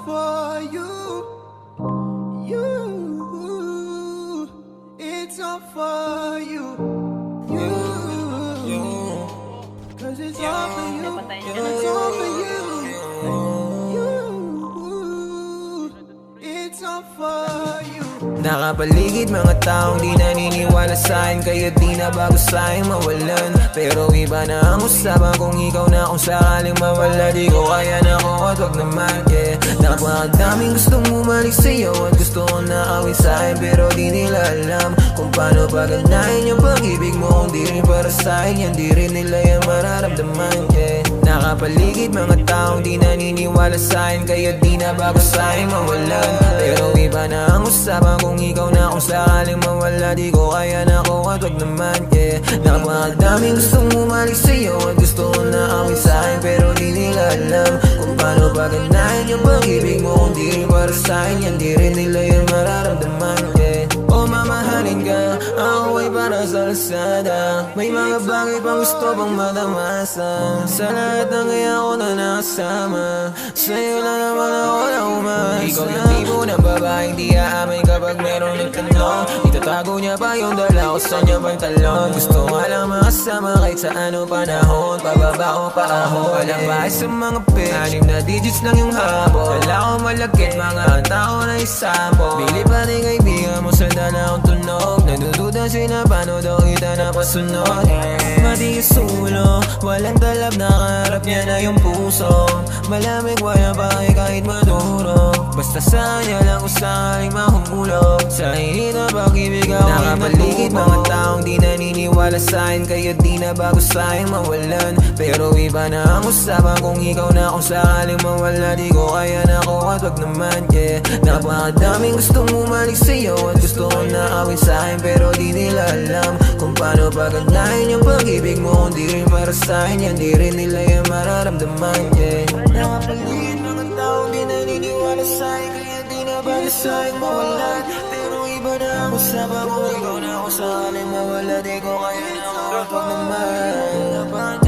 for you. It's all for you. Cause it's all for you. It's all for you. It's all for you. Nakapaligid mga taong di naniniwala sa'kin, kaya di na bago sa'kin mawalan. Pero iba na ang usapan, kung ikaw na kung sakaling mawala, di ko kaya na ako at wag naman, yeah. Napakadaming gustong umalik sa'yo at gusto ko na awin sa'kin, pero di nila alam kung paano paganahin yung pag-ibig mo. Kung di rin para sa'kin yan, di rin nila yan mararamdaman, yeah. Nakapaligid mga taong di naniniwala sa'kin, kaya di na bago sa'kin mawalan. Pero iba na ang usapan, kung ikaw na kung sakaling mawala, di ko kaya na ako at wag naman, yeah. Napakadaming gustong umalik sa'yo at gusto ko na awin sa'kin, pero di nila alam kung paano paganahin yung pag-ibig mo. Kung di rin para sa'kin yan, di rin nila yan mararamdaman, yeah. O mamahalin ka, ako ay para sa lasada. May mga bagay pang gusto pang madamasa. Sa lahat ng kaya ako na nakasama, sa'yo lang naman ako na umasa. Ikaw yung tipo ng babaeng di aamin kapag meron ng tanong. Itatago niya pa yung dala ko sa niya pantalon. Gusto nga lang makasama kahit sa anong panahon. Pababa o paahon, walang bahay sa mga page. 6 na digits lang yung habol. Wala ko malagkit, mga tao na isampo. Bili pa rin kaibigan mo sa dala kong tunog. Nadududa sila paano daw kita napasunod. Matiis ulo, walang talab, nakaharap niya na yung puso. Malamig wala pa kahit maduro. Basta sa kanya lang kung sakaling mahulog. Sa init na pag-ibig ako nakapaligid mga taong di naniniwala sa'kin, kaya di na bago sa'kin mawalan. Pero iba na ang usapan, kung ikaw na kung sakaling mawala, di ko kaya na ako at wag naman, yeah. Napakadaming gustong umalik sa'yo at gusto ko na awin sa'kin, pero di nila alam kung paano paganahin yung pag-ibig mo. Kung di rin para sa'kin yan, di rin nila yan mararamdaman, yeah. Nakapaligid mga taong di naniniwala sa'kin, kaya di na bago sa'kin mawalan. Pero iba na ang usapan, kung ikaw na kung sakaling mawala, di ko kaya na ako at wag naman.